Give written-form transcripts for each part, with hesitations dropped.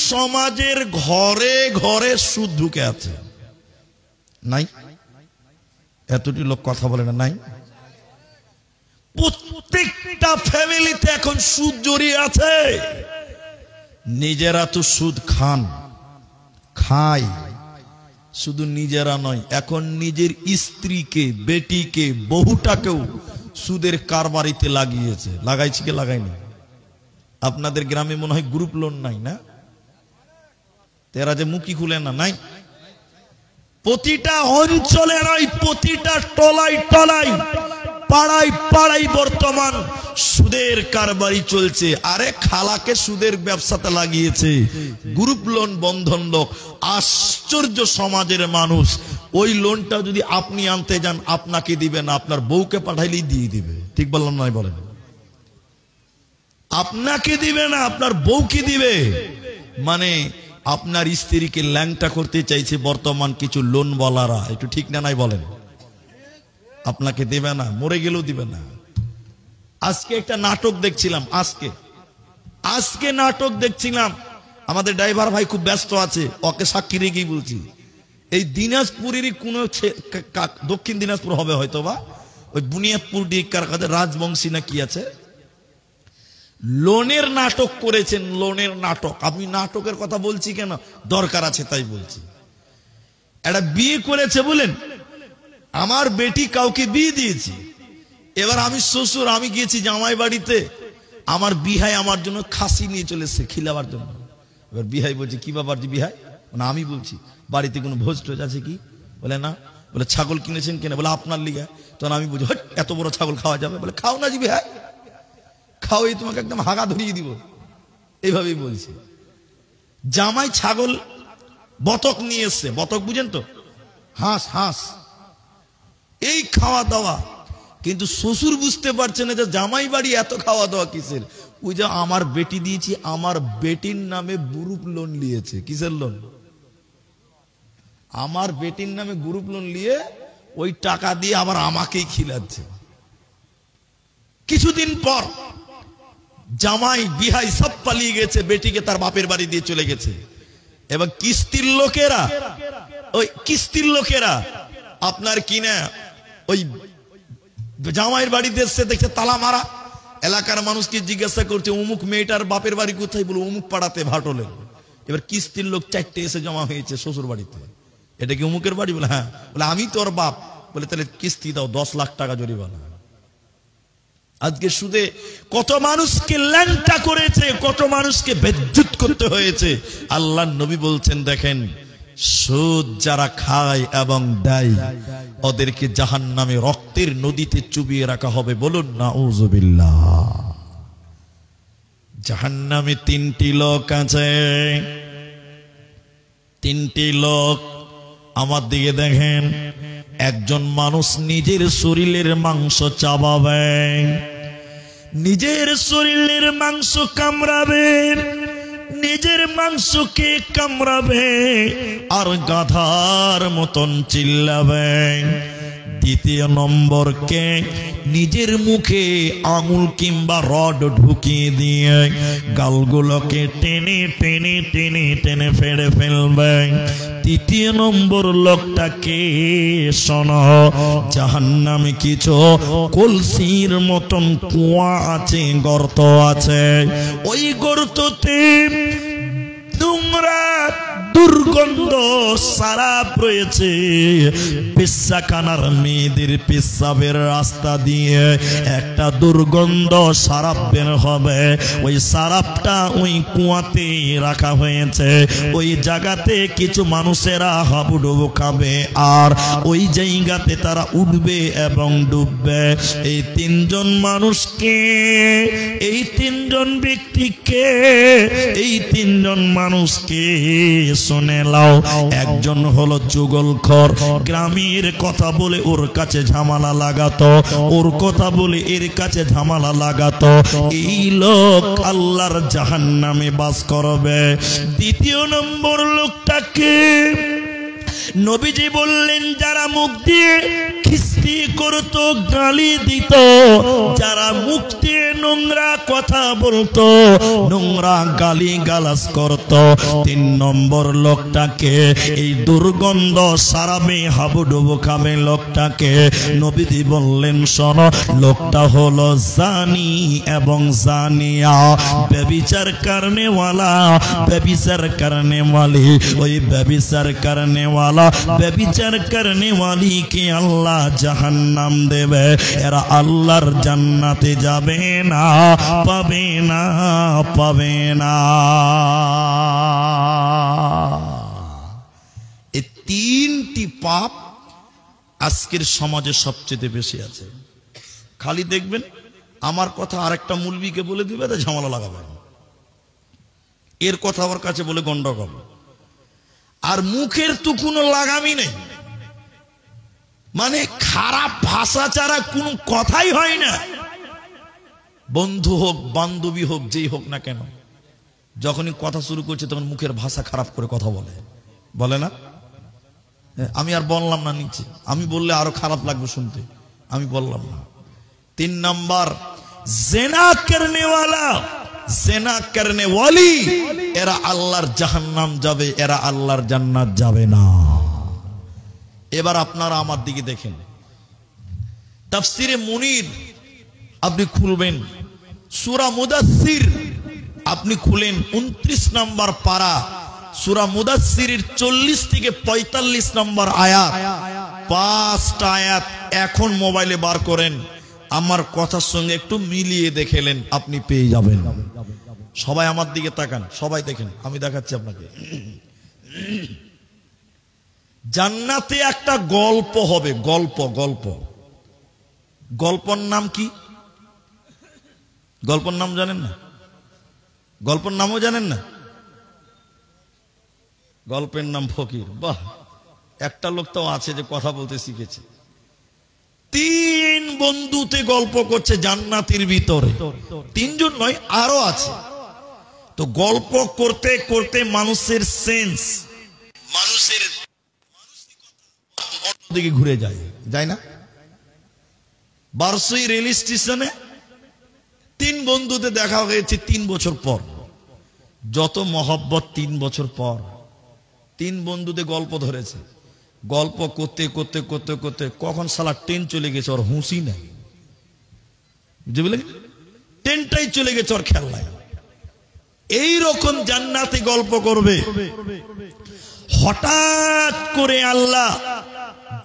সমাজের ঘরে ঘরে সুদ ঢুকে আছে, নাই? এতটি লোক কথা বলে না, নাই? প্রত্যেকটা ফ্যামিলিতে এখন সুদ জড়িয়ে আছে। নিজেরা তো সুদ খায়, শুধু নিজেরা নয়, এখন নিজের স্ত্রীকে, বেটিকে, বহুটাকেও সুদের কারবারিতে লাগিয়েছে। লাগাইছে কি লাগায়নি? আপনাদের গ্রামে মনে হয় গ্রুপ লোন নাই না? তেরা যে মুখি খুলে না, নাই? প্রতিটা অঞ্চলে নয়, প্রতিটা টলায় টলায়, পাড়ায় পাড়ায় বর্তমান সুদের কারবারি চলছে। আরে খালাকে সুদের ব্যবসাতে লাগিয়েছে, গ্রুপ লোন, বন্ধন লোক। আশ্চর্য সমাজের মানুষ। ওই লোনটা যদি আপনি আনতে যান, আপনাকে দিবে না, আপনার বউকে পাঠাইলেই দিয়ে দিবে। ঠিক বললাম নয়? বলেন। আপনাকে দিবে না, আপনার বউকে দিবে। মানে আপনার স্ত্রীকে ল্যাংটা করতে চাইছে বর্তমান কিছু লোন বলারা। একটু ঠিক না নাই বলেন? আপনাকে দিবে না, মরে গেলেও দিবে না। আজকে একটা নাটক দেখছিলাম, আজকে নাটক দেখছিলাম। আমাদের ড্রাইভার ভাই খুব ব্যস্ত আছে, ওকে সাক্ষী রেখেই বলছি। এই দিনাজপুরেরই কোন দক্ষিণ দিনাজপুর হবে হয়তো, বা ওই বুনিয়াদপুর ডিকার কাছে রাজবংশী না কি আছে, লোনের নাটক করেছেন। লোনের নাটক। আমি নাটকের কথা বলছি কেন, দরকার আছে তাই বলছি। একটা বিয়ে করেছে বলেন, আমার বেটি কাউকে বিয়ে দিয়েছি। এবার আমি শ্বশুর, আমি গিয়েছি জামাই বাড়িতে, আমার বিহাই আমার জন্য খাসি নিয়ে চলে এসেছে খিলাবার জন্য। এবার বিহাই বলছে, কি ব্যাপার যে বিহাই? মানে আমি বলছি, বাড়িতে কোনো ভোজ টোজ আছে কি? বলে না। বলে ছাগল কিনেছেন কেন? বলে আপনার লিগা। তখন আমি বলছি, এত বড় ছাগল খাওয়া যাবে? বলে খাও না জি বিহাই, খাও, এই তোমাকে একদম হাগা ধরিয়ে দিব। এইভাবেই বলছি। জামাই ছাগল, বতক নিয়ে এসছে। বতক বুঝেন তো? হাঁস। এই খাওয়া দাওয়া। কিন্তু শ্বশুর বুঝতে পারছে না যে জামাই বাড়ি এত খাওয়া দাওয়া কিসের। ওই যে আমার বেটি দিয়েছি, আমার বেটির নামে গ্রুপ লোন নিয়েছে। কিসের লোন? আমার বেটির নামে গ্রুপ লোন নিয়ে ওই টাকা দিয়ে আবার আমাকেই খিলাচ্ছে। কিছুদিন পর জামাই বিহাই সব পালিয়ে গেছে, বেটিকে তার বাপের বাড়ি দিয়ে চলে গেছে। এবং কিস্তির লোকেরা আপনার কিনা ওই জামাইয়ের বাড়িতে এসে দেখছে তালা মারা। এলাকার মানুষকে জিজ্ঞাসা করছে, অমুক মেয়েটার বাপের বাড়ি কোথায়? বলে অমুক পাড়াতে, ভাটলে। এবার কিস্তির লোক 4টে এসে জমা হয়েছে শ্বশুর বাড়িতে। এটা কি অমুকের বাড়ি? বলে হ্যাঁ। বলে আমি তোর বাপ। বলে তাহলে কিস্তি দাও, 10 লাখ টাকা জরিমানা। আজকে সুদে কত মানুষকে ল্যাংটা করেছে, কত মানুষকে বেজ্জুত করতে হয়েছে। আল্লাহর নবী বলছেন, দেখেন, সুদ যারা খায় এবং দেয়, ওদেরকে জাহান্নামে রক্তের নদীতে চুবিয়ে রাখা হবে। বলুন নাউযুবিল্লাহ। জাহান্নামে 3টি লোক আছে। 3টি লোক। আমার দিকে দেখেন। একজন মানুষ নিজের শরীরের মাংস চাবাবে, নিজের শরীরের মাংস কামড়াবে, নিজের মাংসকে কামড়াবে আর গাধার মতন চিল্লাবে। দ্বিতীয় নম্বরকে নিজের মুখে আঙুল কিংবা রড ঢুকিয়ে দিয়ে গালগুলোকে টেনে টেনে টেনে টেনে ফেড়ে ফেলবে। তৃতীয় নম্বর লোকটাকে শোনো, জাহান্নামে কিছু কলসির মতন কুয়া আছে, গর্ত আছে। ওই গর্ততে নোংরা দুর্গন্ধ সারাপ রয়েছে। পেশাখানার মেয়েদের পেশাবের রাস্তা দিয়ে একটা দুর্গন্ধ সারাপ বের হবে। ওই সারাপটা ওই কুয়াতে রাখা হয়েছে। ওই জায়গাতে কিছু মানুষেরা হাবুডুবু খাবে, আর ওই জায়গাতে তারা উঠবে এবং ডুববে। এই 3জন মানুষকে, এই 3জন ব্যক্তিকে, এই 3জন মানুষকে শুনে লাও। একজন হলো যুগলখোর, গ্রামের কথা বলে ওর কাছে ঝামেলা লাগাতো, ওর কথা বলে এর কাছে ঝামেলা লাগাতো। এই লোক আল্লাহর জাহান্নামে বাস করবে। দ্বিতীয় নম্বর লোকটাকে নবীজি বললেন যারা মুখ দিয়ে খিস্তি করত, গালি দিত, যারা মুখ দিয়ে নোংরা কথা বলতো, নোংরা গালি গালাজ করত, 3 নম্বর লোকটাকে, এই দুর্গন্ধ সারাবে হাবুডুবু খাবে লোকটাকে নবীজি বললেন শোনো, লোকটা হলো জানি এবং জানিয়া, ব্যভিচার করনেওয়ালা, ব্যভিচার করনেওয়ালি। ওই ব্যভিচার করনেওয়ালা, ব্যভিচার করনেওয়ালিকে আল্লাহ জাহান্নাম দেবে, এরা আল্লাহর জান্নাতে যাবে না, পাবে না, পাবে না। এই 3টি পাপ আজকের সমাজে সবচেয়ে বেশি আছে। খালি দেখবেন আমার কথা আরেকটা মুলবিকে বলে দিবে, তা ঝামেলা লাগাবে, এর কথা আমার কাছে বলে গন্ডগোল। আর মুখের তো কোনো লাগামই নেই, মানে খারাপ ভাষা ছাড়া কোনো কথাই হয় না। বন্ধু হোক, বান্ধবী হোক, যেই হোক না কেন, যখনই কথা শুরু করছে তখন মুখের ভাষা খারাপ করে কথা বলে, বলে না? আমি আর বললাম না নিচে, আমি বললে আরো খারাপ লাগবে শুনতে, আমি বললাম না। 3 নম্বর জিনা করনেওয়ালা, জিনা করনেওয়ালি, এরা আল্লাহর জাহান্নাম যাবে, এরা আল্লাহর জান্নাত যাবে না। এবার আপনারা আমার দিকে দেখেন, তাফসিরে মুনির আপনি খুলবেন, সূরা মুদাসসির আপনি খুলেন, 29 নম্বর পারা, সূরা মুদাসসিরের 40 থেকে 45 নম্বর আয়াত, 5টা আয়াত এখন মোবাইলে বার করেন, আমার কথার সঙ্গে একটু মিলিয়ে দেখেলেন, আপনি পেয়ে যাবেন। সবাই আমার দিকে তাকান, সবাই দেখেন, আমি দেখাচ্ছি আপনাকে। জান্নাতে একটা গল্প হবে, গল্প, গল্প। গল্পর নাম কি? গল্পর নাম জানেন না? গল্পর নামও জানেন না? গল্পের নাম ফকির। বাহ, একটা লোক তো আছে যে কথা বলতে শিখেছে। 3 বন্ধুতে গল্প করছে জান্নাতের ভিতরে, 3 জন নয়, আরো আছে। তো গল্প করতে করতে মানুষের সেন্স, মানুষের দিকে ঘুরে যায়, যায় না? বারসই রেল স্টেশনে 3 বন্ধুতে দেখা হয়েছে 3 বছর পর। যত মহব্বত, 3 বছর পর 3 বন্ধুতে গল্প ধরেছে, গল্প করতে করতে করতে করতে কখন সালা ট্রেন চলে গেছে, ওর হুঁশি নাই, বুঝতে পারলেন? ট্রেনটাই চলে গেছে, ওর খেয়াল নাই। এইরকম জান্নাতে গল্প করবে, হঠাৎ করে আল্লাহ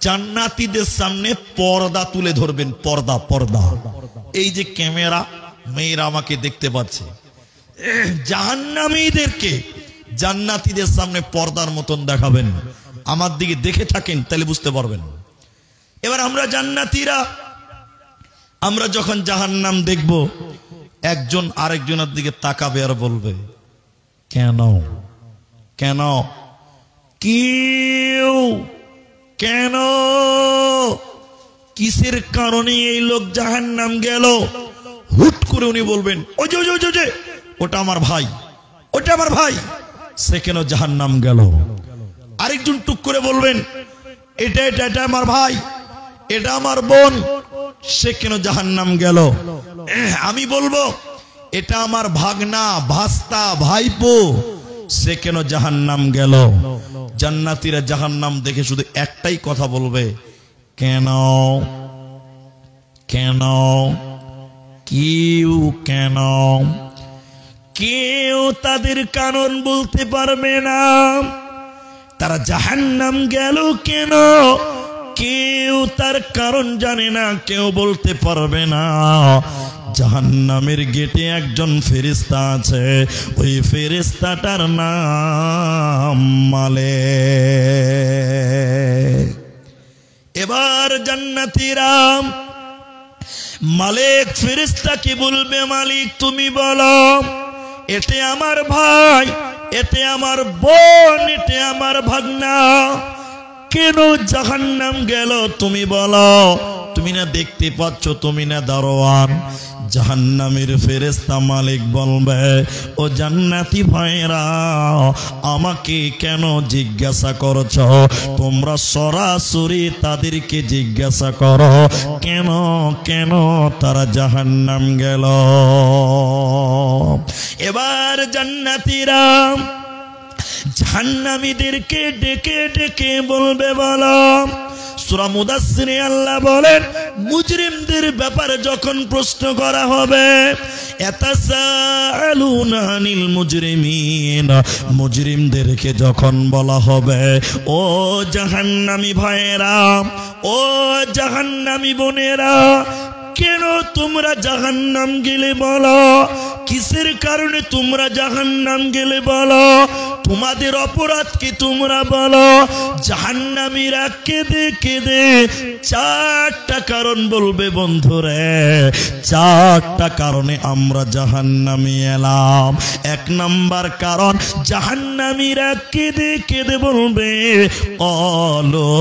জান্নাতীদের সামনে পর্দা তুলে ধরবেন, পর্দা, পর্দা। এই যে ক্যামেরা, মেয়েরা আমাকে দেখতে পাচ্ছে, জাহান্নামীদেরকে জান্নাতীদের সামনে পর্দার মতন দেখাবেন। আমার দিকে দেখে থাকেন তাহলে বুঝতে পারবেন। এবার আমরা জান্নাতীরা, আমরা যখন জাহান্নাম দেখব, একজন আরেকজনের দিকে তাকাবে আর বলবে কেন, কেন, কেউ কেন, কিসের কারণে এই লোক জাহান্নাম গেল? হুট করে উনি বলবেন ওই যে ওটা আমার ভাই, ওটা আমার ভাই, সে কেন জাহান্নাম গেল? আরেকজন টুক করে বলবেন এটা এটা এটা আমার ভাই, এটা আমার বোন, সে কেন জাহান্নাম গেল? আমি বলবো এটা আমার ভাগনা, ভাস্তা, ভাইপো, সে কেন জাহান্নাম গেল? জান্নাতীরা জাহান্নাম দেখে শুধু একটাই কথা বলবে, কেন, কেন, কেউ কেন। কেউ তাদের কারণ বলতে পারবে না, তারা জাহান্নাম গেল কেন, কেউ তার কারণ জানে না, কেউ বলতে পারবে না। জাহান্নামের গেটে একজন ফেরেশতা আছে, ওই ফেরেশতাটার নাম মালেক। এবার জান্নাতীরা মালিক ফেরেশতাকে বলবে, মালিক তুমি বলো, এতে আমার ভাই, এতে আমার বোন, এতে আমার ভাগনা, কেন জাহান্নাম গেল তুমি বলো? তুমি না দেখতে পাচ্ছ, তুমি না দারোয়ান, জাহান্নামের ফেরেশতা মালিক বলবে, ও জান্নাতি ভাইরা, আমাকে কেন জিজ্ঞাসা করছো? তোমরা সরাসরি তাদেরকে জিজ্ঞাসা করো কেন কেন তারা জাহান্নাম গেল। এবার জান্নাতীরা জাহান্নামীদেরকে ডেকে ডেকে বলবে, বলো। সূরা মুদাসসিরে আল্লাহ বলেন, মুজরিমদের ব্যাপারে যখন প্রশ্ন করা হবে, ইয়াতাসাআলুনা আনিল মুজরিমিন, মুজরিমদেরকে যখন বলা হবে, ও জাহান্নামী ভাইয়েরা, ও জাহান্নামী বোনেরা, কেন তোমরা জাহান্নাম গেলে বলো? কিসের কারণে তোমরা জাহান্নাম গেলে বলো? তোমাদের অপরাধ কি তোমরা বলো? জাহান্নামীরা কেঁদে কেঁদে চারটা কারণ বলবে বন্ধুরে, চারটা কারণে আমরা জাহান্নামে এলাম। এক নাম্বার কারণ, জাহান্নামীরা কেঁদে কেঁদে বলবে, ক্বালু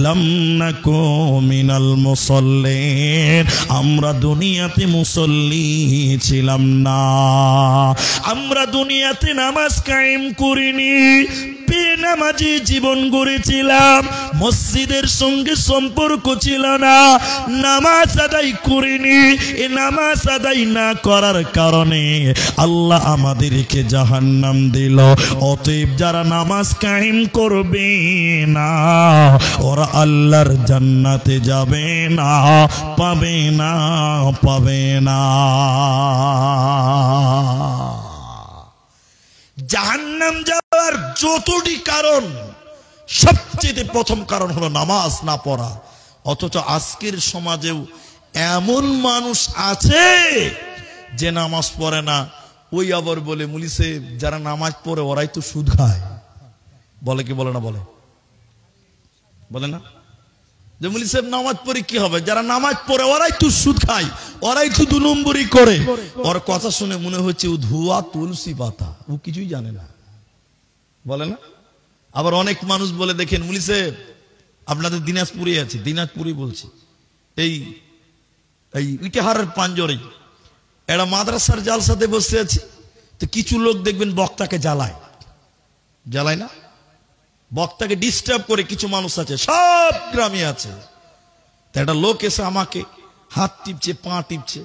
লাম নাকু মিনাল মুসাল্লিন, আমরা দুনিয়াতে মুসল্লি ছিলাম না, আমরা দুনিয়াতে নামাজ কায়েম করিনি, বেনামাজি জীবন গড়েছিলাম, মসজিদের সঙ্গে সম্পর্ক ছিল না, নামাজ আদায় করিনি। এই নামাজ আদায় না করার কারণে আল্লাহ আমাদেরকে জাহান্নাম দিল। অতএব যারা নামাজ কায়েম করবে না, ওরা আল্লাহর জান্নাতে যাবে না, পাবে না, পাবে না। জাহান্নাম যাওয়ার যতটি কারণ, সবচেয়ে প্রথম কারণ হলো নামাজ না পড়া। অথচ আজকের সমাজেও এমন মানুষ আছে যে নামাজ পড়ে না, ওই আবার বলে, মুলি সাহেব যারা নামাজ পড়ে ওরাই তো সুদ খায়। বলে কি বলে না? বলে বলে না যে মুলি সাহেব নামাজ পড়ে কি হবে, যারা নামাজ পড়ে ওরাই তো সুদ খায়, ওরাই তো 2 নম্বরই করে। ওর কথা শুনে মনে হচ্ছে ও ধোয়া তুলসী পাতা, ও কিছুই জানে না। বলে না? আবার অনেক মানুষ বলে, দেখেন মুলি সাহেব আপনাদের দিনাজপুরে আছে, দিনাজপুরে বলছি, এই এই ইটাহারের পাঞ্জরে এরা মাদ্রাসার জালসাতে বসে আছে, তো কিছু লোক দেখবেন বক্তাকে জ্বালায়, জ্বালায় না, বক্তাকে ডিস্টার্ব করে কিছু মানুষ আছে, সব গ্রামে আছে। তা একটা লোক এসে আমাকে হাত টিপছে, পা টিপছে,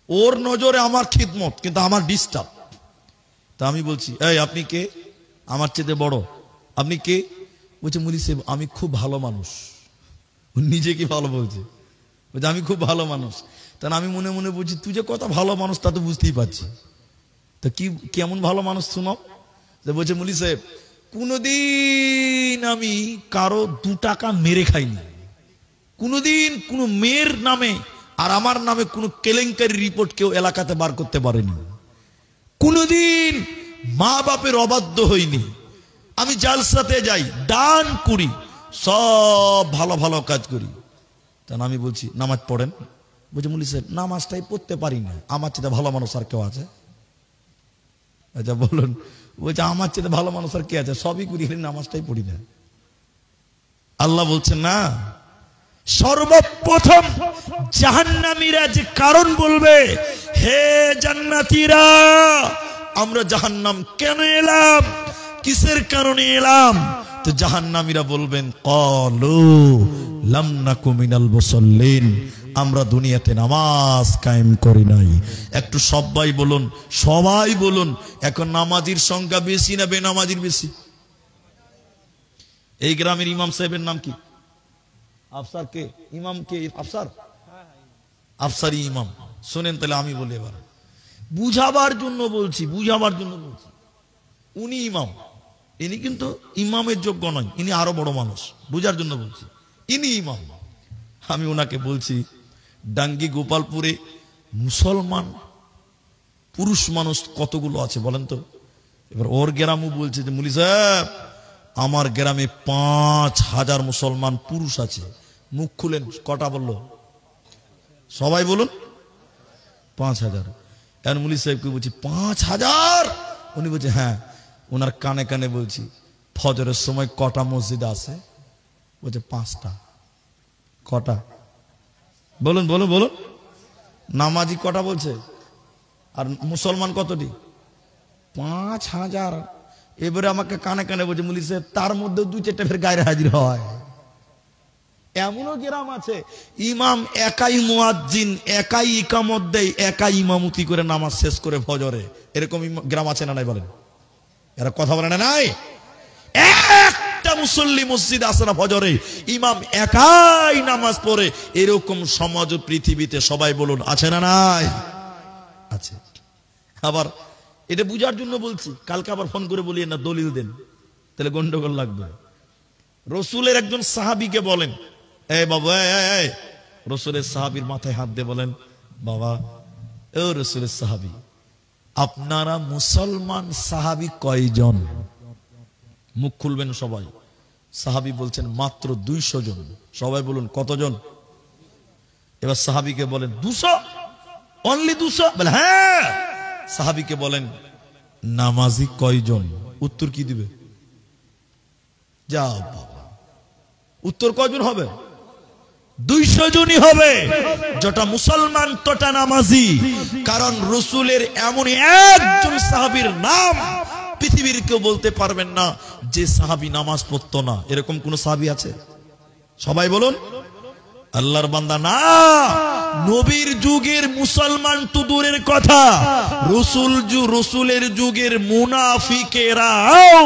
ওর নজরে আমার খিদমত, কিন্তু আমার ডিস্টার্ব। তা আমি বলছি, এই আপনি কে? আমার চেয়ে বড়। আপনি কে? বলছে, মুলি সাহেব আমি খুব ভালো মানুষ। নিজে কি ভালো বলছে, বলছে আমি খুব ভালো মানুষ। তাহলে আমি মনে মনে বলছি, তুই যে কত ভালো মানুষ তা তো বুঝতেই পারছি, তা কি কেমন ভালো মানুষ শুনো। বলছে, মুলি সাহেব কোনদিন আমি কারো 2 টাকা মেরে খাইনি, কোনদিন কোনো মেয়ের নামে আর আমার নামে কোনো কেলেঙ্কারি রিপোর্ট কেউ এলাকাতে বার করতে পারেনি, কোনদিন মা বাপের অবাধ্য হইনি, আমি জালসাতে যাই, দান করি, সব ভালো ভালো কাজ করি। তখন আমি বলছি, নামাজ পড়েন? বলছে, মুলি সাহেব নামাজটাই পড়তে পারি না, আমার চেয়ে ভালো মানুষ আর কেউ আছে? আচ্ছা বলুন। বলছে, আমার চেয়ে ভালো মানুষ আর কে আছে, সবই করি, নামাজটাই পড়ি না। আল্লাহ বলছেন না, সর্বপ্রথম জাহান্নামীরা যে কারণ বলবে, হে জান্নাতীরা আমরা জাহান্নাম কেন এলাম, কিসের কারণে এলাম? তো জাহান্নামীরা বলবেন, ক্বালু লাম নাকু মিনাল মুসাল্লিন, আমরা দুনিয়াতে নামাজ কায়েম করি নাই। একটু সবাই বলুন, সবাই বলুন, এখন নামাজির সংখ্যা বেশি না বেনামাজির বেশি? এই গ্রামের ইমাম সাহেবের নাম কি? আফসার কে? ইমাম কে? আফসার, আফসারি ইমাম। শোনেন তাহলে আমি বলি, এবার বুঝাবার জন্য বলছি, বুঝাবার জন্য বলছি। উনি ইমাম, ইনি কিন্তু ইমামের যোগ্য নয়, ইনি আরো বড় মানুষ, বুঝার জন্য বলছি, ইনি ইমাম। আমি ওনাকে বলছি, ডাঙ্গি গোপালপুরে মুসলমান পুরুষ মানুষ কতগুলো আছে বলেন তো? এবার ওর গ্রামও বলছে যে, মুলি সাহেব আমার গ্রামে 5000 মুসলমান পুরুষ আছে। মুখ খুলেন, কটা বললো? সবাই বলুন 5000। এখন মুলি সাহেবকে বলছি 5000? উনি বলছে হ্যাঁ। ওনার কানে কানে বলছি, ফজরের সময় কটা মসজিদ আছে? বলছে 5টা। কটা? বলুন বলুন বলুন। নামাজি কটা বলছে? আর মুসলমান কতটি? 5,000। এবারে আমাকে কানে কানে বলছে মুলি সাহেব তার মধ্যে 2-4টা ফের গায়ে হাজির হয়। এমনও গ্রাম আছে ইমাম একাই মুয়াজ্জিন, একাই ইকামত দেয়, একাই ইমামতি করে নামাজ শেষ করে ফজরে। এরকম গ্রাম আছে না নাই বলেন? এরা কথা বলে না নাই? একটা মুসল্লি মসজিদ আসে না ফজরে, ইমাম একাই নামাজ পড়ে। এরকম সমাজ পৃথিবীতে সবাই বলুন আছে না নাই? আছে। আবার এটা বুঝার জন্য বলছি, কালকে আবার ফোন করে বলিয়ে না দলিল দেন, তাহলে গন্ডগোল লাগবে। রসুলের একজন সাহাবীকে বলেন, এই বাবা এই রসুলের সাহাবীর মাথায় হাত দিয়ে বলেন, বাবা ও রসুলের সাহাবী, আপনারা মুসলমান সাহাবী কয়জন? মুখ খুলবেন সবাই। সাহাবী বলছেন মাত্র 200 জন। সবাই বলুন কতজন? এবার সাহাবীকে বলেন 200, অনলি 200? বলে হ্যাঁ। সাহাবীকে বলেন নামাজি কয়জন? উত্তর কি দিবে? যাও বাবা, উত্তর কয়জন হবে? 200 জনই হবে। যেটা মুসলমান তোটা নামাজি। কারণ রসুলের এমন একজন সাহাবীর নাম পৃথিবীর কেউ বলতে পারবেন না যে সাহাবী নামাজ পড়তো না। এরকম কোন সাহাবী আছে? সবাই বলুন। আল্লাহর বান্দা না, নবীর যুগের মুসলমান তো দূরের কথা, রসুলের যুগের মুনাফিকেরাও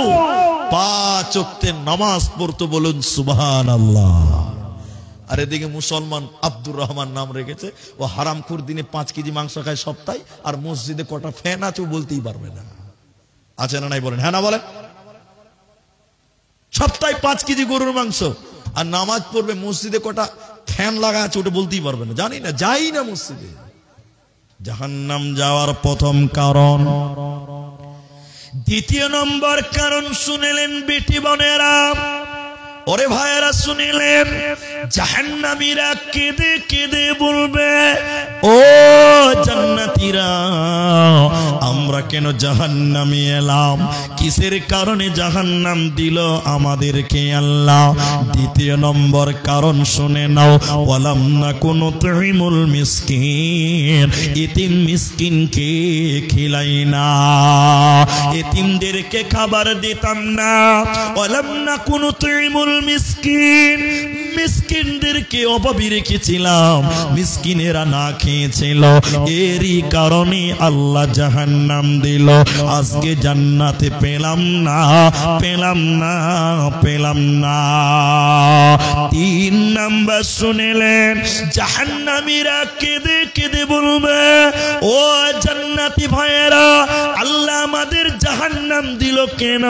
5 ওয়াক্তের নামাজ পড়তো। বলুন সুবহানাল্লাহ। আর এদিকে মুসলমান আব্দুর রহমান নাম রেখেছে, ও হারামখোর দিনে 5 কেজি মাংস খায় সপ্তাহে, আর মসজিদে কটা ফ্যান আছে ও বলতেই পারবে না। আছে না নাই বলেন? হ্যাঁ না বলেন? সপ্তাহে 5 কেজি গরুর মাংস, আর নামাজ পড়বে মসজিদে কটা ফ্যান লাগা আছে ওটা বলতেই পারবে না। জানি না, যাই না মসজিদে। জাহান্নাম যাওয়ার প্রথম কারণ। দ্বিতীয় নম্বর কারণ শুনেলেন বেটি বোনেরা, ওরে ভাইয়েরা শুনিলেন, জাহান্নামীরা কেঁদে কেঁদে বলবে, ও জান্নাতীরা আমরা কেন জাহান্নামে এলাম? কিসের কারণে জাহান্নাম দিল আমাদেরকে আল্লাহ? দ্বিতীয় নম্বর কারণ শুনে নাও, ওয়ালাম নাকুনু তুইমুল মিসকিন, এতিম মিসকিনকে খিলাই না, এতিমদেরকে খাবার দিতাম না। ওয়ালাম নাকুনু তুইমুল মিসকিন, মিসকিনদেরকে অভাবী রেখেছিলাম, মিসকিনেরা না খেয়েছিল, এরই কারণে আল্লাহ জাহান্নাম দিল। আজকে জান্নাতে পেলাম না, পেলাম না, পেলাম না। 3 নাম্বার শুনেলেন, জাহান্নামীরা কেঁদে কেঁদে বলবে, ও জান্নাতি ভাইয়েরা আল্লাহ আমাদের জাহান্নাম দিল কেন?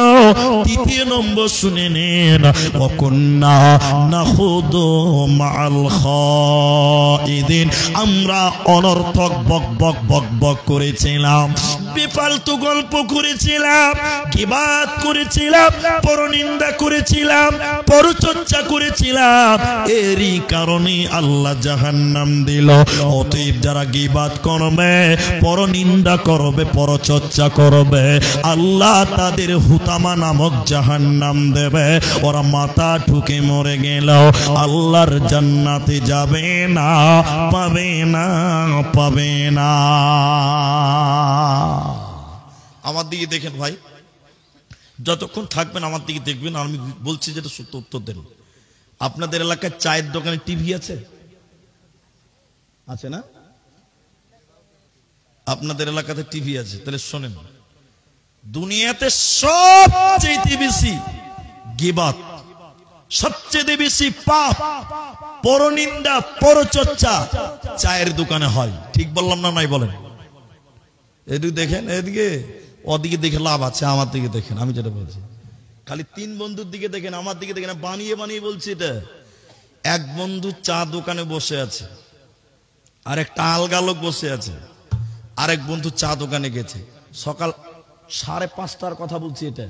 তৃতীয় নম্বর শুনে নেন, ওয়াকুন্না নাখুদু মাআল খাইদিন, আমরা অনর্থক বক বক বক বক করেছিলাম, বেফালতু গল্প করেছিলাম, গীবাত করেছিলাম, পরনিন্দা করেছিলাম, পরচর্চা করেছিলাম, এরই কারণে আল্লাহ জাহান্নাম দিল। অতএব যারা গীবাত করবে, পরনিন্দা করবে, পরচর্চা করবে, আল্লাহ তাদের হুতামা নামক জাহান্নাম দেবে। ওরা মাথা ঠুকে মরে গেল, আল্লাহর জান্নাতে যাবে না, পাবে না, পাবে না। আমার দিকে দেখেন ভাই, যতক্ষণ থাকবেন আমার দিকে দেখবেন, আমি বলছি যেটা সত্য উত্তর দেন। আপনাদের এলাকায় চায়ের দোকানে টিভি আছে? আছে না? আপনাদের এলাকাতে টিভি আছে? তাহলে শোনেন, দুনিয়াতে সবচেয়ে বেশি গীবাত, সবচেয়ে বেশি পাপ, পরনিন্দা, পরচর্চা চায়ের দোকানে হয়। ঠিক বললাম না নাই বলেন? এদিকে দেখেন, এদিকে ওদিকে দেখে লাভ আছে, আমার দিকে দেখেন। আমি যেটা বলছি, খালি 3 বন্ধুর দিকে দেখেন, আমার দিকে দেখেন। বানিয়ে বানিয়ে বলছি এটা। এক বন্ধু চা দোকানে বসে আছে, আর একটা আলগা লোক বসে আছে। আরেক বন্ধু চা দোকানে গেছে, সকাল 5:30টার কথা বলছি এটা।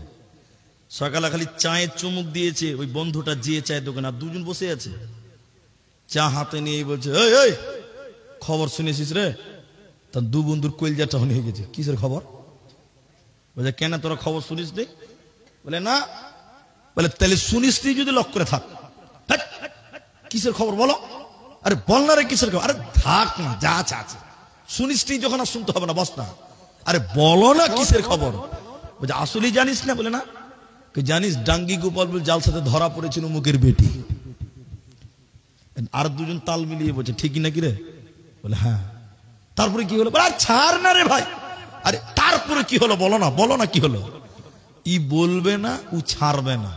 সকালে খালি চায়ের চুমুক দিয়েছে ওই বন্ধুটা, যে চায়ের দোকানে, আর 2 জন বসে আছে। চা হাতে নিয়ে বলছে, এই এই খবর শুনেছিস রে? তার 2 বন্ধুর কলজাটা হয়ে গেছে। কিসের খবর? বলে কেন তোরা খবর শুনিস নি? বলে না। বলে তাহলে শুনিস নি যদি লক করে থাক। কিসের খবর বলো? আরে বল না রে কিসের খবর? আরে থাক না, যা আছে। শুনিসনি যখন আর শুনতে হবে না, বস না। আরে বলো না কিসের খবর? বলছে আসলে জানিস না? বলে না। জানিস ডাঙ্গি গোপাল জালসাতে ধরা পড়েছিল মুখের বেটি। আর দুজন তাল মিলিয়ে বলছে ঠিকই নাকি রে? বলে হ্যাঁ। তারপরে কি হলো? ছাড় না রে ভাই। আরে তারপরে কি হলো বলো না, বলো না কি হলো? ই বলবে না, ও ছাড়বে না,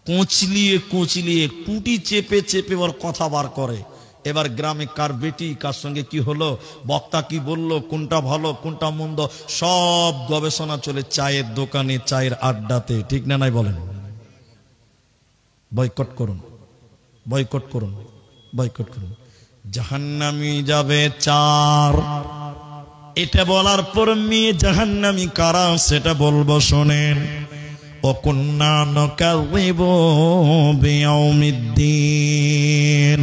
কোঁচলিয়ে কোঁচলিয়ে টুটি চেপে চেপে ওর কথা বার করে। এবার গ্রামে কার বেটি কার সঙ্গে কি হলো, বক্তা কি বলল, কোনটা ভালো কোনটা মন্দ, সব গবেষণা চলে চায়ের দোকানে, চায়ের আড্ডাতে। ঠিক না নাই বলেন? বয়কট করুন, বয়কট করুন, বয়কট করুন। জাহান্নামী যাবে চার, এটা বলার পর মেয়ে জাহান্নামী কারা সেটা বলবো শোনেন। وَكُنَّا نُكَذِّبُ بِيَوْمِ الدِّينِ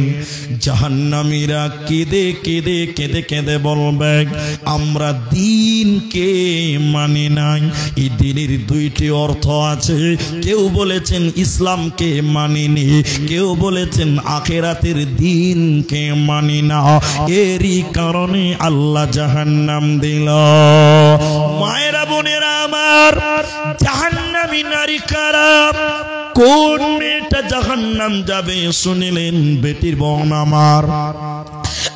জাহান্নামীরা কেঁদে কেঁদে কেঁদে কেঁদে বলবে আমরা দিনকে মানি নাই। এই দিনের দুইটি অর্থ আছে, কেউ বলেছেন ইসলামকে মানিনি, কেউ বলেছেন আখিরাতের দিনকে মানি না। এরই কারণে আল্লাহ জাহান্নাম দিল। মায়েরা বোনেরা আমার, জাহান্নামী নারী কারা? কোন মেয়েটা জাহান্নাম যাবে শুনিলেন? বেটির বোন আমার,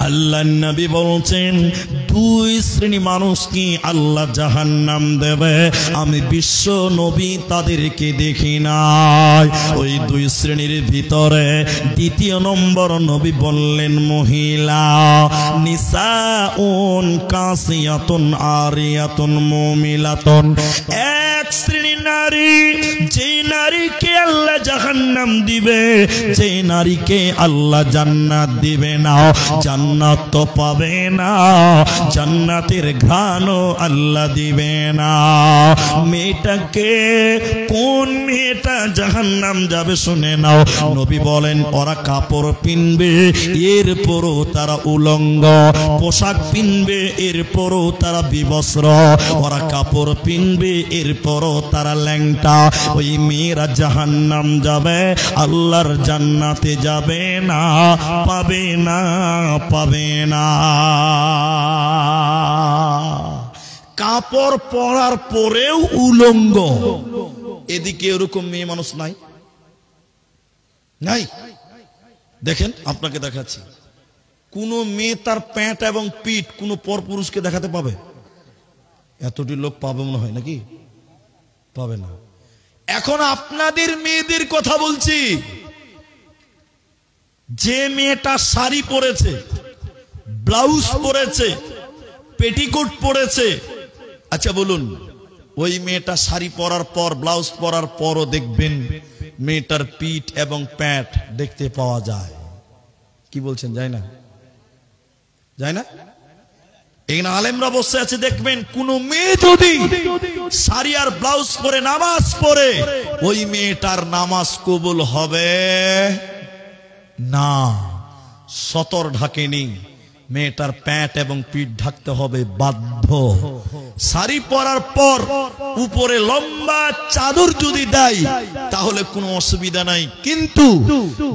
আল্লাহ নবী বলছেন দুই শ্রেণী মানুষকে আল্লাহ জাহান্নাম দেবে, আমি বিশ্ব নবী তাদেরকে দেখি নাই। ওই দুই শ্রেণীর ভিতরে দ্বিতীয় নম্বর নবী বললেন মহিলা, নিসাউন কাসিয়াতুন আরিয়াতুন মুমিলাতুন। এক শ্রেণী নারী, যে নারীকে আল্লাহ জাহান্নাম দিবে, যে নারীকে আল্লাহ জান্নাত দিবে না। জান্নাত তো পাবে না, জান্নাতের ঘ্রাণও আল্লাহ দিবে না। মেয়েটাকে, কোন মেয়েটা জাহান্নাম যাবে শুনে নাও। নবী বলেন ওরা কাপড় পিনবে, এরপরও তারা উলঙ্গ, পোশাক পিনবে এরপরও তারা বিবস্ত্র, ওরা কাপড় পিনবে এরপরও তারা ল্যাংটা। ওই মেয়েরা জাহান্নাম যাবে, আল্লাহর জান্নাতে যাবে না, পাবে না, পাবে না। কাপড় পরার পরেও উলঙ্গ। এদিকে এরকম মেয়ে মানুষ নাই, নাই। দেখেন আপনাকে দেখাচ্ছি, কোন মেয়ে তার প্যান্ট এবং পিঠ কোন পরপুরুষকে দেখাতে পাবে? এতটি লোক পাবে মনে হয় নাকি? পাবে না। এখন আপনাদের মেয়েদের কথা বলছি, যে মেয়েটা শাড়ি পরেছে, ব্লাউজ পরেছে, পেটিকোট পরেছে, আচ্ছা বলুন ওই মেয়েটা শাড়ি পরার পর, ব্লাউজ পরার পরও দেখবেন মেয়েটার পিঠ এবং প্যান্ট দেখতে পাওয়া যায়। কি বলছেন, যায় না? যায় না? এখানে আলেমরা বসে আছে, দেখবেন কোন মেয়ে যদি শাড়ি আর ব্লাউজ পরে নামাজ পড়ে, ওই মেয়েটার নামাজ কবুল হবে না। সতর ঢাকেনি, মেয়েটার প্যান্ট এবং পিঠ ঢাকতে হবে বাধ্য। শাড়ি পরার পর উপরে লম্বা চাদর যদি দেয় তাহলে কোনো অসুবিধা নাই, কিন্তু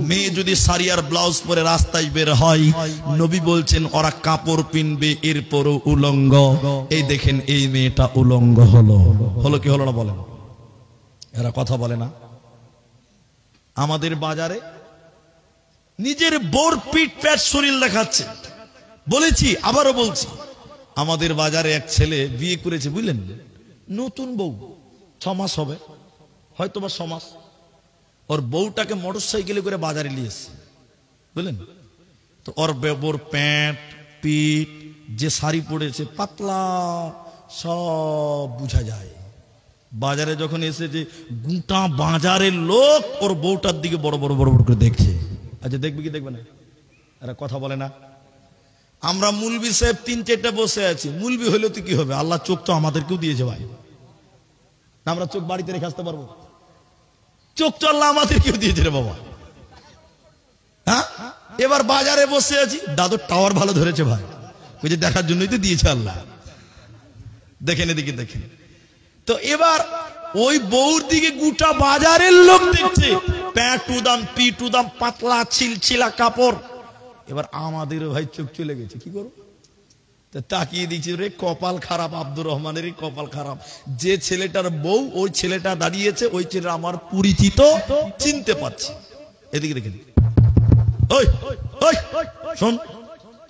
মেয়ে যদি শাড়ি আর ব্লাউজ পরে রাস্তায় বের হয়, নবী বলছেন ওরা কাপড় পিনবে এরপরও উলঙ্গ। এই দেখেন এই মেয়েটা উলঙ্গ হলো। হলো কি হলো না বলেন? এরা কথা বলে না। আমাদের বাজারে নিজের বোর পিঠ প্যাট শরীর দেখাচ্ছে। বলেছি, আবারও বলছি, আমাদের বাজারে এক ছেলে বিয়ে করেছে, বুঝলেন, নতুন বউ, 6 মাস হবে, হয়তো বা 6 মাস। ওর বউটাকে মোটর সাইকেলে করে বাজারে নিয়ে এসছে, বুঝলেন। তো ওর বউর প্যান্ট পিঠ, যে শাড়ি পরেছে পাতলা, সব বোঝা যায়। বাজারে যখন এসেছে, গোটা বাজারের লোক ওর বউটার দিকে বড় বড় বড় বড় করে দেখছে। আচ্ছা দেখবে কি দেখবে না? এরা কথা বলে না। আমরা মুলবি সাহেব 3-4টা বসে আছি, মুলবি হইলে তো কি হবে, আল্লাহ চোখ তো আমাদেরকেও দিয়েছে ভাই। আমরা চোখ বাড়িতে রেখে আসতে পারবো? চোখ তো আল্লাহ আমাদেরকেও দিয়েছে রে বাবা। হ্যাঁ, এবার বাজারে বসে আছি, দাদুর টাওয়ার ভালো ধরেছে ভাই, ওই যে দেখার জন্যই তো দিয়েছে আল্লাহ। দেখেন এদিকে দেখেন। তো এবার ওই বউর দিকে গোটা বাজারের লোক দেখছে, প্যান্ট উদাম পিঠ উদাম, পাতলা ছিলছিলা কাপড়। এবার আমাদেরও ভাই চোখ চলে গেছে, কি করব? তাকিয়ে দিচ্ছি, রে কপাল খারাপ, আব্দুর রহমানেরই কপাল খারাপ। যে ছেলেটার বউ ওই ছেলেটা দাঁড়িয়েছে, ওই ছেলেটা আমার পরিচিত, চিনতে পারছি। এদিকে দেখেন, ওই ওই শোন,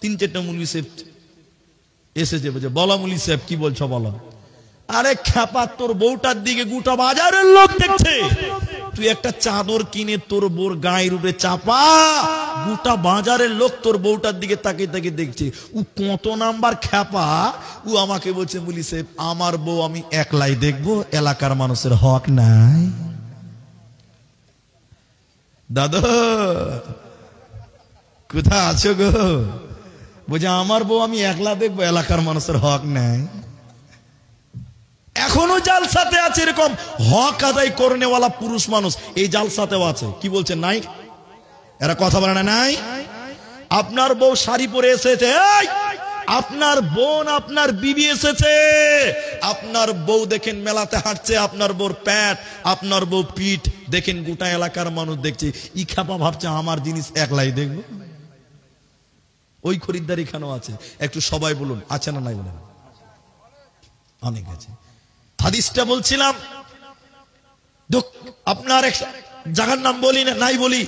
3-4টা মুলি সাহেব এসেছে, বলছে বলা মুলি সাহেব কি বলছো বলো। আরে খ্যাপা, তোর বউটার দিকে গোটা বাজারের লোক দেখছে, তুই একটা চাদর কিনে তোর বউর গায়ের উপরে চাপা, গোটা বাজারের লোক তোর বউটার দিকে তাকিয়ে তাকিয়ে দেখছে। ও কত নাম্বার খ্যাপা, ও আমাকে বলছে মুলি সাহেব আমার বউ আমি একলাই দেখবো, এলাকার মানুষের হক নাই। দাদা কোথা আছো গো? বলছে আমার বউ আমি একলা দেখবো, এলাকার মানুষের হক নাই। এখনো জালসাতে আছে এরকম হক আদায় করনেওয়ালা পুরুষ মানুষ, এই জালসাতেও আছে। কি বলছেন নাই? এরা কথা বলে না নাই? আপনার বউ শাড়ি পরে এসেছে, আপনার বোন আপনার বিবি এসেছে, আপনার বউ দেখেন মেলাতে হাঁটছে, আপনার বউর প্যাট আপনার বউ পিঠ দেখেন গোটা এলাকার মানুষ দেখছে, ই খাপা ভাবছে আমার জিনিস একলাই দেখবো। ওই খরিদ্দার এখানেও আছে। একটু সবাই বলুন আছে না নাই বলেন? অনেক আছে। হাদিসটা বলছিলাম, আপনার এক জায়গার নাম বলি না, নাই বলি,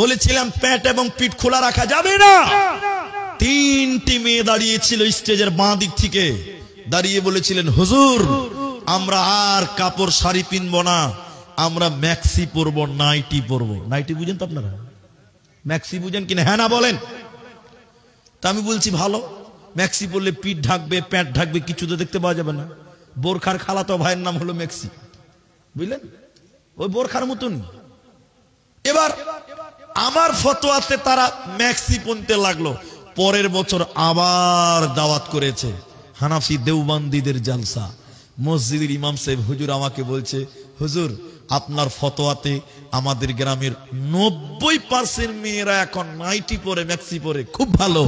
বলেছিলাম প্যাট এবং পিঠ খোলা রাখা যাবে না। 3টি মেয়ে দাঁড়িয়েছিল স্টেজের বাঁ দিক থেকে, দাঁড়িয়ে বলেছিলেন হুজুর আমরা আর কাপড় শাড়ি পিনবো না, আমরা ম্যাক্সি পরবো, নাইটি পরবো। নাইটি বুঝেন তো আপনারা? ম্যাক্সি বুঝেন কিনা? হ্যাঁ না বলেন। তা আমি বলছি ভালো, ম্যাক্সি পরলে পিঠ ঢাকবে, প্যান্ট ঢাকবে, কিছু তো দেখতে পাওয়া যাবে না। বোরখার খালাতো ভাইয়ের নাম হলো ম্যাক্সি, বুঝলেন? ওই বোরখার মতন। এবার আমার ফতোয়াতে তারা ম্যাক্সি পরতে লাগলো। পরের বছর আবার দাওয়াত করেছে হানাফি দেওবন্দিদের জালসা। মসজিদের ইমাম সাহেব হুজুর আমাকে বলছে, হুজুর আপনার ফতোয়াতে আমাদের গ্রামের 90% মেয়েরা এখন নাইটি পরে, ম্যাক্সি পরে, খুব ভালো,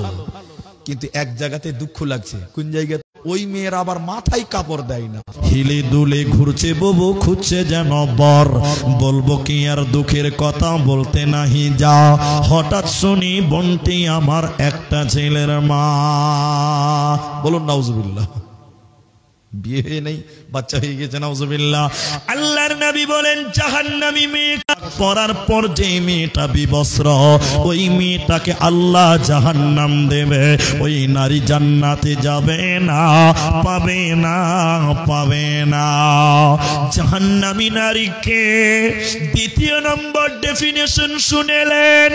কিন্তু এক জায়গাতে দুঃখ লাগছে। কোন জায়গাতে? ওই মেয়েরা আবার মাথায় কাপড় দেয় না, হিলে দুলে ঘুরছে ববু, খুঁজছে যেন বর, বলবো কি আর দুঃখের কথা বলতে নাহি যা, হঠাৎ শুনি বোনটি আমার একটা ছেলের মা। বলুন নাউজুবিল্লাহ। বিয়ে হয়ে নেই, বাচ্চা হয়ে গেছে, নাউজুবিল্লাহ। আল্লাহর নবী বলেন জাহান্নামী মেয়ে পরার পর যে মেয়েটা বিবস্ত্র, ওই মেয়েটাকে আল্লাহ জাহান্নাম দেবে, ওই নারী জান্নাতে যাবে না, পাবে না, পাবে না। জাহান্নামী নারীকে দ্বিতীয় নম্বর ডেফিনেশন শুনেলেন,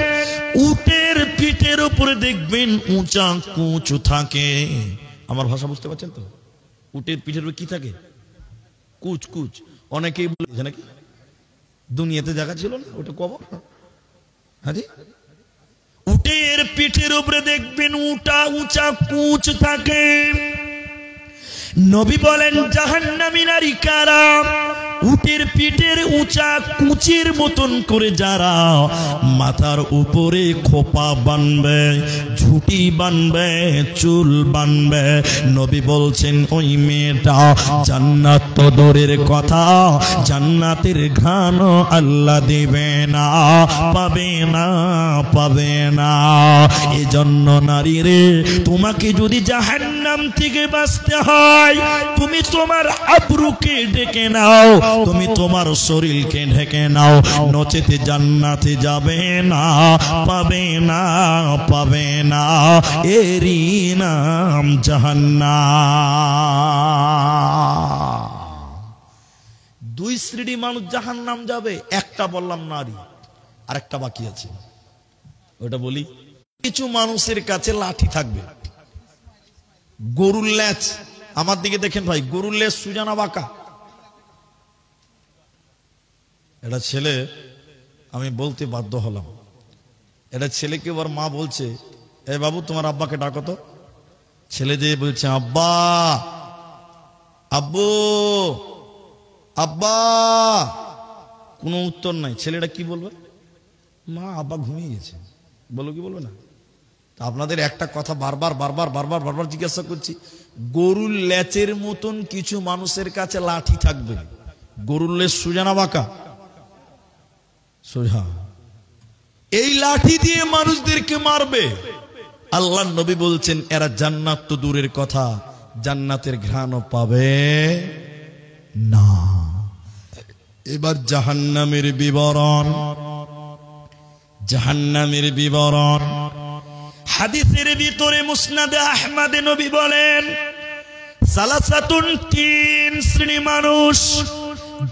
উটের পিঠের উপরে দেখবেন উঁচা কুঁচু থাকে। আমার ভাষা বুঝতে পারছেন তো? উটের পিঠের উপর কি থাকে? কুচ কুচ। অনেকেই বলেছে নাকি দুনিয়াতে জায়গা ছিল না, ওটা কবর। হ্যাঁ, উটের পিঠের উপরে দেখবেন উঁচা উঁচা কুচ থাকে। নবী বলেন জাহান্নামী নারী কারা? উটের পিঠের উঁচা কুচির মতন করে যারা মাথার উপরে খোপা বানবে, ঝুটি বানবে, চুল বানবে, নবী বলছেন ওই মেয়েটা জান্নাত তো দূরের কথা, জান্নাতের ঘ্রাণ আল্লাহ দেবে না, পাবে না, পাবে না। এজন্য নারী রে, তোমাকে যদি জাহান্নাম থেকে বাঁচতে হয়, তুমি তোমার আবরুকে ডেকে নাও, তুমি তোমার শরীরকে ঢেকে নাও, নচেতে জান্নাতে যাবে না, পাবে না, পাবে না। এরই নাম জাহান্নাম। 2 শ্রেণী মানুষ জাহান্নাম যাবে, একটা বললাম নারী, আরেকটা বাকি আছে, ওটা বলি। কিছু মানুষের কাছে লাঠি থাকবে, গরুর লেজ। আমার দিকে দেখেন ভাই, গরুর লেজ সুজানা বাঁকা। এটা ছেলে, আমি বলতে বাধ্য হলাম, এটা ছেলেকে ওর মা বলছে, এ বাবু তোমার আব্বাকে ডাকো তো। ছেলে যে বলছে আব্বা, আব্বু, আব্বা, কোনো উত্তর নাই। ছেলেটা কি বলবে? মা আব্বা ঘুমিয়ে গেছে। বলো কি বলবে না? আপনাদের একটা কথা বারবার বারবার বারবার বারবার জিজ্ঞাসা করছি, গরুর লেচের মতন কিছু মানুষের কাছে লাঠি থাকবে, গরুর লেজ সুজানা বাঁকা, সোজা। এই লাঠি দিয়ে মানুষদেরকে মারবে। আল্লাহর নবী বলছেন এরা জান্নাত তো দূরের কথা, জান্নাতের ঘ্রাণও পাবে না। এবার জাহান্নামের বিবরণ, জাহান্নামের বিবরণ হাদিসের ভিতরে মুসনাদে আহমদে নবী বলেন, সালাসাতুন, তিন শ্রেণী মানুষ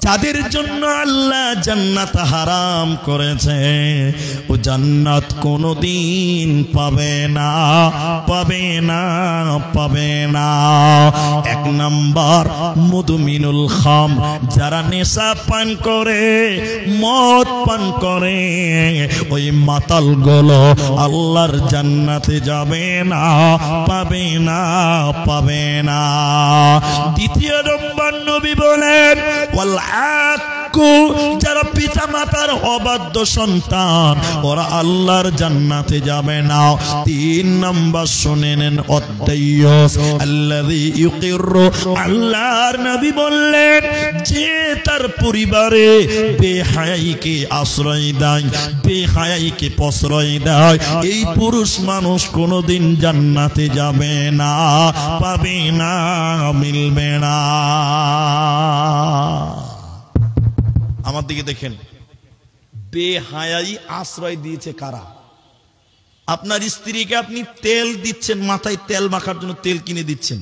যাদের জন্য আল্লাহ জান্নাত হারাম করেছে, ও জান্নাত কোনদিন পাবে না, পাবে না, পাবে না। এক নাম্বার মুদমিনুল খাম, যারা নেশা পান করে, মদ পান করে, ওই মাতাল গুলো আল্লাহর জান্নাতে যাবে না, পাবে না, পাবে না। দ্বিতীয় নম্বর নবী বলেন, যারা পিতা মাতার অবাধ্য সন্তান, ওরা আল্লাহর জান্নাতে যাবে না। তিন নাম্বার শুনে নেন, অদ্দাইয়ুস আল্লাযী ইউকিরু, আল্লাহর নবী বললেন যে তার পরিবারে বেহায়াইকে আশ্রয় দেয়, বেহায়াইকে প্রশ্রয় দেয়, এই পুরুষ মানুষ কোনোদিন জান্নাতে যাবে না, পাবে না, মিলবে না। আমার দিকে দেখেন, বেহায়াই আশ্রয় দিয়েছে কারা? আপনার স্ত্রীকে আপনি তেল দিচ্ছেন, মাথায় তেল মাখার জন্য তেল কিনে দিচ্ছেন,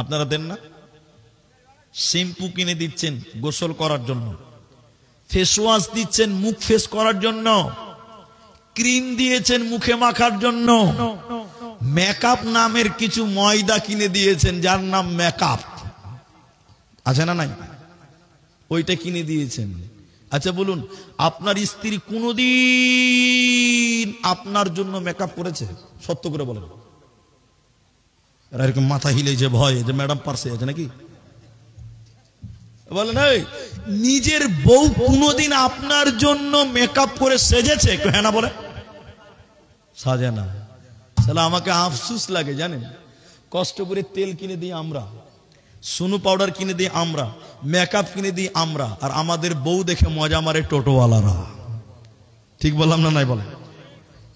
আপনারা দেন না? শ্যাম্পু কিনে দিচ্ছেন গোসল করার জন্য, ফেস ওয়াশ দিচ্ছেন মুখ ফেস করার জন্য, ক্রিম দিয়েছেন মুখে মাখার জন্য, মেকআপ নামের কিছু ময়দা কিনে দিয়েছেন যার নাম মেকআপ, আছে না নাই? ওইটা কিনে দিয়েছেন। আচ্ছা বলুন, আপনার স্ত্রী কোনদিন আপনার জন্য মেকআপ করেছে? সত্য করে বলেন। এরকম মাথা হিলে যে ভয় যে ম্যাডাম পারছে আছে নাকি বলেন? নিজের বউ কোনদিন আপনার জন্য মেকআপ করে সেজেছে? হ্যাঁ না বলে? সাজে না। তাহলে আমাকে আফসোস লাগে জানেন, কষ্ট করে তেল কিনে দিই আমরা, সুনু পাউডার কিনে দিই আমরা, মেকআপ কিনে দিই আমরা, আর আমাদের বউ দেখে মজা মারে টোটোওয়ালারা। ঠিক বললাম না নাই বলে?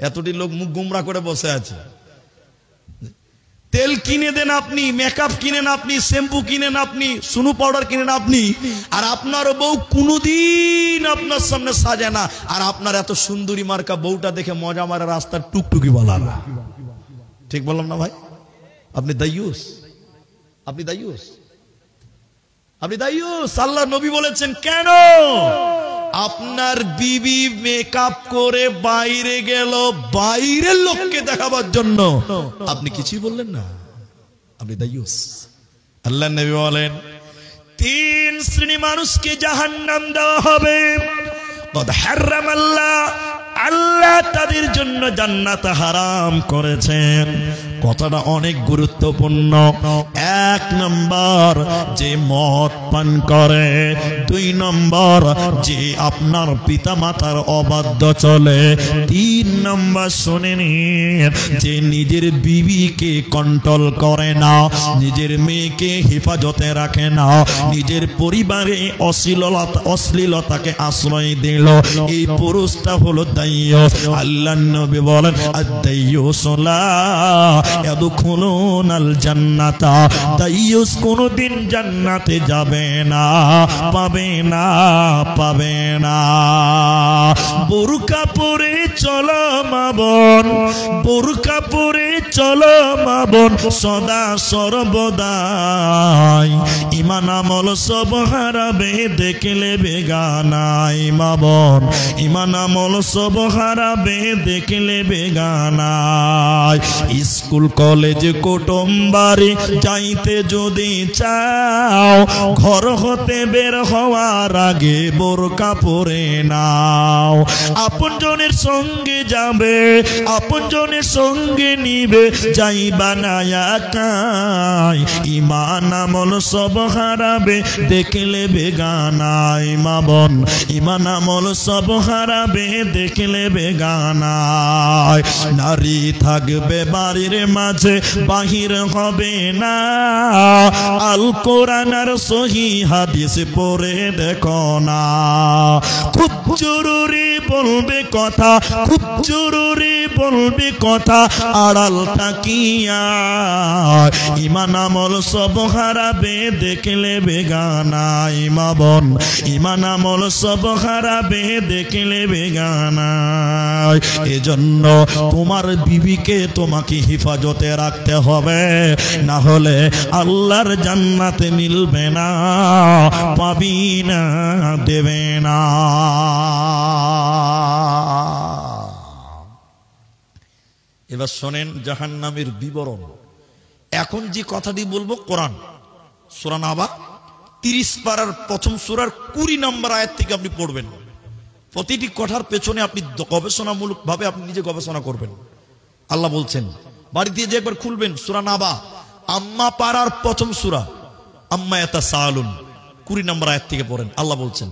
এতটি লোক মুখ গুমরা করে বসে আছে। তেল কিনে দেন আপনি, মেকআপ কিনেন আপনি, শ্যাম্পু কিনেন আপনি, সুনু পাউডার কিনেন আপনি, আর আপনার বউ কোনদিন আপনার সামনে সাজে না, আর আপনার এত সুন্দরী মার্কা বউটা দেখে মজা মারে রাস্তার টুকটুকি বলা। ঠিক বললাম না ভাই? আপনি দায়ুস, আপনি দায়ুস, আপনি দায়ুস। আল্লাহ নবী বলেছেন কেন? আপনার বিবি মেকআপ করে বাইরে গেল বাইরের লোককে দেখাবার জন্য, আপনি কিছুই বললেন না, আপনি দায়ুস। আল্লাহ নবী বলেন তিন শ্রেণী মানুষকে জাহান্নাম দেওয়া হবে। কদ হারামাল্লাহ, আল্লাহ তাদের জন্য জান্নাত হারাম করেছেন। কথাটা অনেক গুরুত্বপূর্ণ। এক নম্বর যে মদ পান করে, দুই নম্বর যে আপনার পিতা মাতার অবাধ্য চলে, তিন নম্বর শুনেন যে নিজের বিবিকে কন্ট্রোল করে না, নিজের মেয়েকে হেফাজতে রাখে না, নিজের পরিবারে অশ্লীলতাকে আশ্রয় দিল, এই পুরুষটা হলো দায়ুস। আল্লাহর নবী বলেন আদ-দায়ুস লা ইয়াদখুলুনাল জান্নাতা, দায়ুস কোনদিন জান্নাতে যাবে না, পাবে না, পাবে না। বোরকা পরে চলো মা বোন, বোরকা পরে চলো মা বোন, সদা সর্বদাই ঈমান আমল সব হারাবে দেখলে বেগানাই। মা বোন ঈমান আমল সব হারাবে দেখলে বেগানাই। স্কুল কলেজ কুটুম বাড়ি যাইতে যদি চাও, ঘর হতে বের হওয়ার আগে বোরকা পরে নাও। আপনজনের সঙ্গে যাবে, আপনজনের সঙ্গে নিবে, যাইবা না একাই। ঈমান আমল সব হারাবে দেখলে বেগানাই। মা বোন ঈমান আমল সব হারাবে দেখলে বেগানাই। নারী থাকবে বাড়ির মাঝে, বাহির হবে না। আল কোরআন আর সহিহ হাদিস পড়ে দেখো না। খুব জরুরি বলবে কথা, খুব জরুরি বলবে কথা, আড়াল থাকিয়া ইমান আমল সব হারাবে দেখলে বেগানা। মা বোন, ইমান আমল সব হারাবে দেখলে বেগানা। এজন্য তোমার বিবিকে তোমাকে হিফাজতে রাখতে হবে, না হলে আল্লাহর জান্নাতে মিলবে না, পাবি না, দেবে না। এবার শোনেন জাহান্নামের বিবরণ। এখন যে কথাটি বলবো কোরআন সূরা নাবা 30 পারার প্রথম সূরার 20 নম্বর আয়াত থেকে আপনি পড়বেন। প্রতিটি কথার পেছনে আপনি গবেষণামূলক ভাবে আপনি নিজে গবেষণা করবেন। আল্লাহ বলছেন, বাড়িতে যে একবার খুলবেন সূরা নাবা, আম্মা পারার প্রথম সূরা, আম্মা ইয়াতাসাআলুন 20 নম্বর আয়াত থেকে পড়েন। আল্লাহ বলছেন,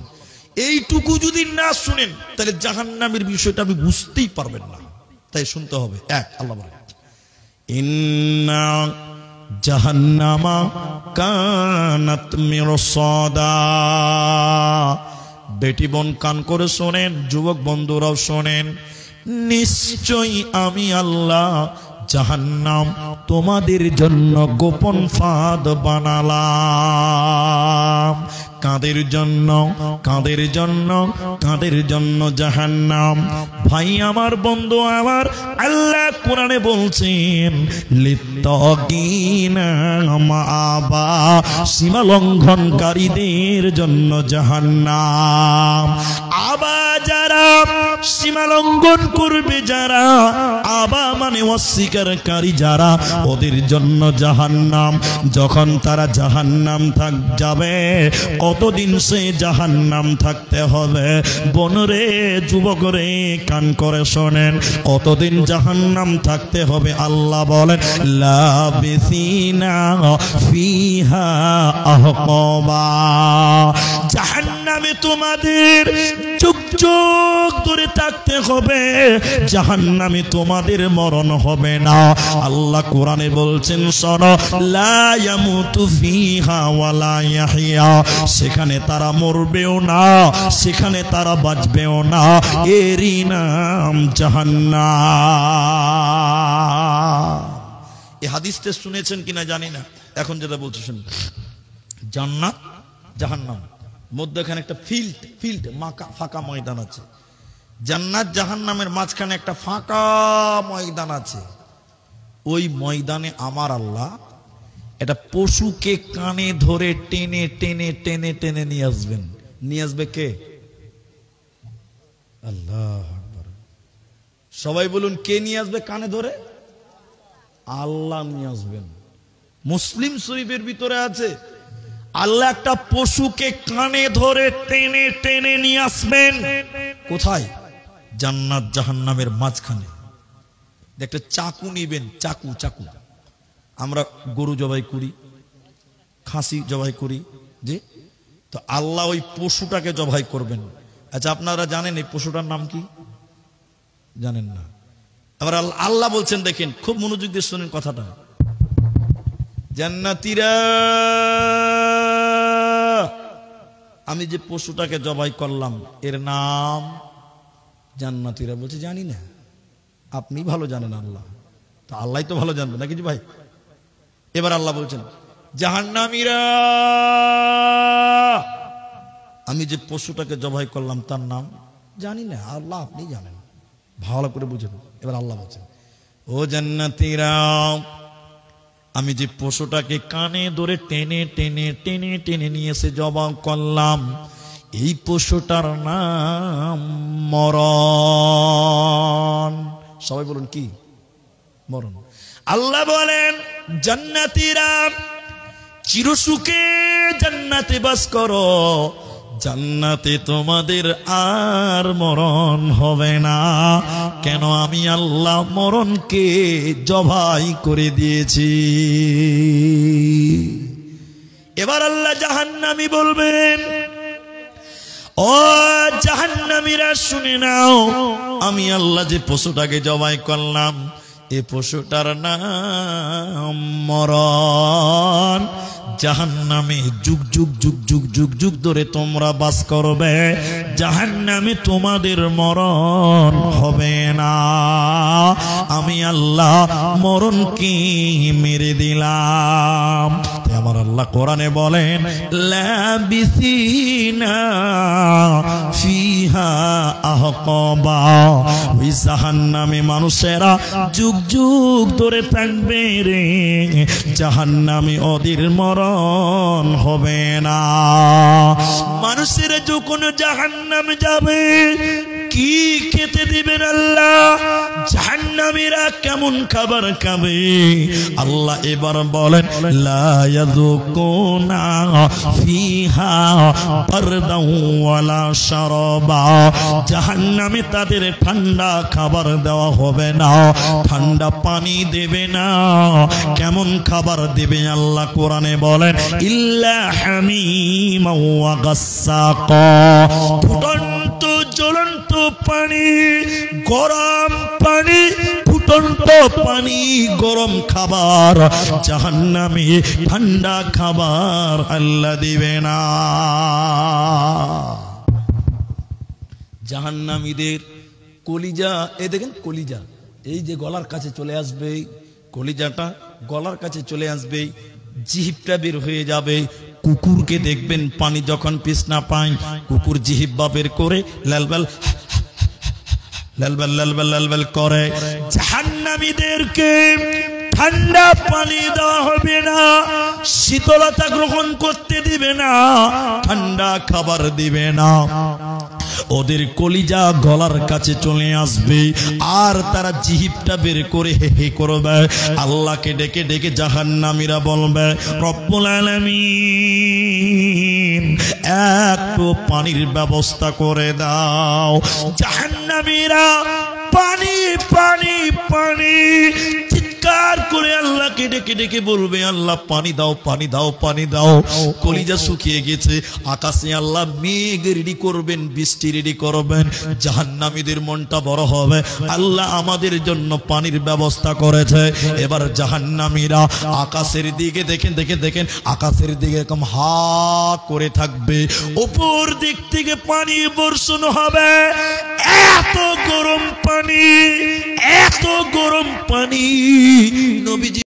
এইটুকু যদি না শুনেন তাহলে জাহান্নামের বিষয়টা আপনি বুঝতেই পারবেন না, তাই শুনতে হবে। এক, আল্লাহ বলেন, ইন্না জাহান্নামা কানাত মিরসাদা। বেটি বোন কান করে শোনেন, যুবক বন্ধুরাও শোনেন, নিশ্চয়ই আমি আল্লাহ জাহান্নাম তোমাদের জন্য গোপন ফাঁদ বানালাম। কাদের জন্য? কাদের জন্য? কাদের জন্য জাহান্নাম? ভাই আমার, বন্ধু আমার, আল্লাহ কোরআনে বলছেন লিত্তাগিনা মাআবা, সীমা লঙ্ঘনকারীদের জন্য জাহান্নাম। আবা যারা সীমা লঙ্ঘন করবে, যারা আবা মানে অস্বীকারী যারা, ওদের জন্য জাহান্নাম। যখন তারা জাহান্নাম যাবে, কতদিন সে জাহান্নাম থাকতে হবে? বনরে, যুবক রে, কান করে শোনেন, কতদিন জাহান্নাম থাকতে হবে? আল্লাহ বলেন, লাবিসিনা ফিহা আহকাবা। জাহান্নামে তোমাদের যুগ যুগ ধরে থাকতে হবে, জাহান্নামে তোমাদের মরণ হবে না। আল্লাহ কোরআনে বলছেন, শোনো, লা ইয়ামুতু ফিহা ওয়ালা ইয়াহইয়া, সেখানে তারা মরবেও না, সেখানে তারা বাঁচবেও না, এরই নাম জাহান্নাম। এই হাদিসটা শুনেছেন কিনা জানি না, এখন যেটা বলছি শুনুন। জান্নাত জাহান্নাম মধ্যখানে একটা ফিল্ড ফাঁকা ময়দান আছে। জান্নাত জাহান্নামের মাঝখানে একটা ফাঁকা ময়দান আছে। ওই ময়দানে আমার আল্লাহ একটা পশুকে কানে ধরে টেনে টেনে টেনে টেনে নিয়ে আসবেন। নিয়ে আসবে কে? আল্লাহ আকবার। সবাই বলুন, কে নিয়ে আসবে কানে ধরে? আল্লাহ নিয়ে আসবেন। মুসলিম শরীফের ভিতরে আছে, আল্লাহ একটা পশুকে কানে ধরে টেনে টেনে নিয়ে আসবেন। কোথায়? জান্নাত জাহান্নামের মাঝখানে। একটা চাকু নিবেন, চাকু। আমরা গরু জবাই করি, খাসি জবাই করি, যে তো আল্লাহ ওই পশুটাকে জবাই করবেন। আচ্ছা, আপনারা জানেন এই পশুটার নাম কি? জানেন না? আবার আল্লাহ বলছেন, দেখেন খুব মনোযোগ দিয়ে শুনেন কথাটা। জান্নাতীরা, আমি যে পশুটাকে জবাই করলাম এর নাম জান্নাতীরা। বলছে, জানি না। আপনি ভালো জানেন, আল্লাহ তো, আল্লাহ তো ভালো জানবেন নাকি ভাই? এবার আল্লাহ বলছেন, জাহান্নামীরা, আমি যে পশুটাকে জবাই করলাম তার নাম জানি না। আল্লাহ আপনি জানেন, ভালো করে বুঝেন। এবার আল্লাহ বলছেন, ও জান্নাতীরা, আমি যে পশুটাকে কানে ধরে টেনে টেনে টেনে টেনে নিয়ে এসে জবাই করলাম, এই পশুটার নাম মরণ। সবাই বলুন, কি? মরণ। আল্লাহ বলেন, জান্নাতীরা চিরসুখে জান্নাতে বাস করো, জান্নাতে তোমাদের আর মরণ হবে না। কেন? আমি আল্লাহ মরণকে জবাই করে দিয়েছি। এবার আল্লাহ জাহান্নামী বলবেন, ও জাহান্নামীরা শুনে নাও, আমি আল্লাহ যে পশুটাকে জবাই করলাম, এ পশুটার নাম মরণ। জাহান্নামে যুগ যুগ যুগ যুগ যুগ যুগ ধরে তোমরা বাস করবে, জাহান্নামে তোমাদের মরণ হবে না। আমি আল্লাহ মরণকে মেরে দিলাম। আমার আল্লাহ কোরআনে বলেন লাবিসিনা ফিহা আহকাবা, ওই জাহান্নামে মানুষেরা যুগ যুগ ধরে থাকবে রে, জাহান্নামে ওদের মরণ হবে না। মানুষেরা যখন জাহান্নামে যাবে কি খেতে দিবেন আল্লাহ? জাহান্নামীরা কেমন খাবার খাবে? আল্লাহ এবার বলেন লা ইয়াযুকুনা ফিহা বারদাও ওয়ালা শারাবা, জাহান্নামে তাদের ঠান্ডা খাবার দেওয়া হবে না, ঠান্ডা পানি দেবে না। কেমন খাবার দেবে আল্লাহ কোরআনে বলেন ইল্লা হামিমা ওয়া গাসসাকা, ফুটন্ত জ্বলন্ত পানি, গরম পানি, ফুটন্ত পানি, গরম খাবার, জাহান্নামে ঠান্ডা খাবার আল্লাহ দিবে না। জাহান্নামীদের কলিজা, এই দেখেন কলিজা, এই যে গলার কাছে চলে আসবে, কলিজাটা গলার কাছে চলে আসবে, জিহ্বটা বের হয়ে যাবে। কুকুরকে দেখবেন পানি যখন তৃষ্ণা পায়, কুকুর জিহ্বা বের করে লালবাল লালবাল লালবাল লালবাল করে। জাহান্নামীদেরকে ঠান্ডা পানি দেওয়া হবে না, শীতলতা গ্রহণ করতে দিবে না, ঠান্ডা খাবার দিবে না। ওদের কলিজা গলার কাছে চলে আসবে আর তারা জিহ্বটা বের করে হে হে করবে, আল্লাহকে ডেকে ডেকে জাহান্নামীরা বলবে রব্বুল আলামিন একটু পানির ব্যবস্থা করে দাও। জাহান্নামীরা পানি পানি পানি চিৎকার করে আল্লাহকে ডেকে ডেকে বলবে আল্লাহ পানি দাও পানি দাও পানি দাও। কলিজা শুকিয়ে গেছে, আকাশে আল্লাহ মেঘ রেডি করবেন, বৃষ্টি রেডি করবেন, জাহান্নামীদের মনটা বড় হবে, আল্লাহ আমাদের জন্য পানির ব্যবস্থা করেছে। এবার জাহান্নামীরা আকাশের দিকে দেখেন দেখেন দেখেন আকাশের দিকে এরকম হা করে থাকবে, উপর দিক থেকে পানি বর্ষণ হবে, এত গরম পানি, এত গরম পানি। নবীজি